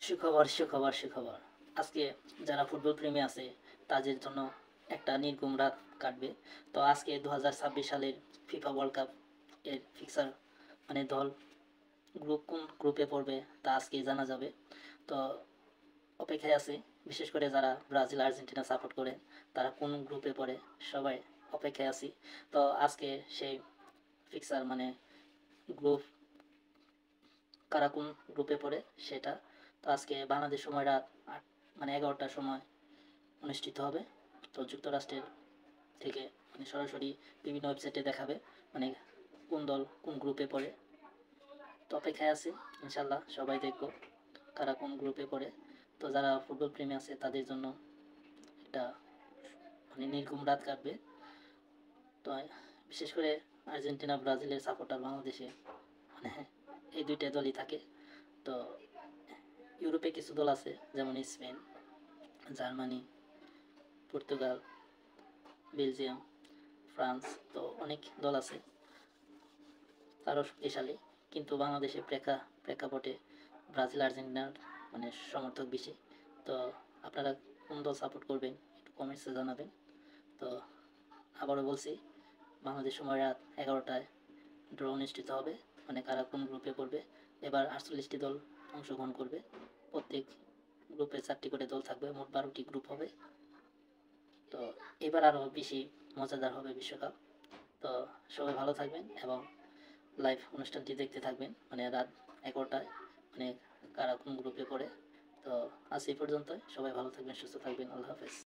সুখবর সুখবর সুখবর। আজকে যারা ফুটবল প্রেমী আছে তাদের জন্য একটা নির্ঘুম রাত কাটবে। তো আজকে 2026 সালের ফিফা ওয়ার্ল্ড কাপ এর ফিক্সার মানে দল কোন গ্রুপে পড়বে তা আজকেই জানা যাবে। তো অপেক্ষায় আছে, বিশেষ করে যারা ব্রাজিল আর্জেন্টিনা সাপোর্ট করে তারা কোন গ্রুপে পড়ে সবাই অপেক্ষায় আছি। তো আজকে সেই ফিক্সার মানে গ্রুপ কারা কোন গ্রুপে পড়ে সেটা তো আজকে বাংলাদেশ সময় রাত 11টার সময় অনুষ্ঠিত হবে। তো যুক্তরাষ্ট্রের থেকে সরাসরি বিভিন্ন ওয়েবসাইটে দেখাবে মানে কোন দল কোন গ্রুপে পড়ে। তো অপেক্ষায় আছে, ইনশাল্লাহ সবাই দেখব কারা কোন গ্রুপে পড়ে। তো যারা ফুটবল প্রেমী আছে তাদের জন্য একটা নির্ঘুম রাত কাটবে। তো বিশেষ করে আর্জেন্টিনা ব্রাজিলের সাপোর্টার বাংলাদেশে মানে এই দুইটা দলই থাকে। তো ইউরোপে কিছু দল আছে যেমন Spain, Germany, Portugal, Belgium, France, তো অনেক দল আছে আরও শক্তিশালী। কিন্তু বাংলাদেশে প্রেক্ষাপটে ব্রাজিল আর্জেন্টিনার সমর্থক বেশি। তো আপনারা কোন দল সাপোর্ট করবেন একটু কমেন্টসে জানাবেন। তো আবারও বলছি, বাংলাদেশ সময় রাত 11টায় ড্র অনুষ্ঠিত হবে, কারা কোন গ্রুপে পড়বে। এবার 48টি দল অংশগ্রহণ করবে, প্রত্যেক গ্রুপে 4টি করে দল থাকবে, মোট 12টি গ্রুপ হবে। তো এবার আরও বেশি মজাদার হবে বিশ্বকাপ। তো সবাই ভালো থাকবেন এবং লাইভ অনুষ্ঠানটি দেখতে থাকবেন রাত 11টায় কারা কোন গ্রুপে পড়ে। তো আজ এই পর্যন্ত, সবাই ভালো থাকবেন, সুস্থ থাকবেন, আল্লাহ হাফেজ।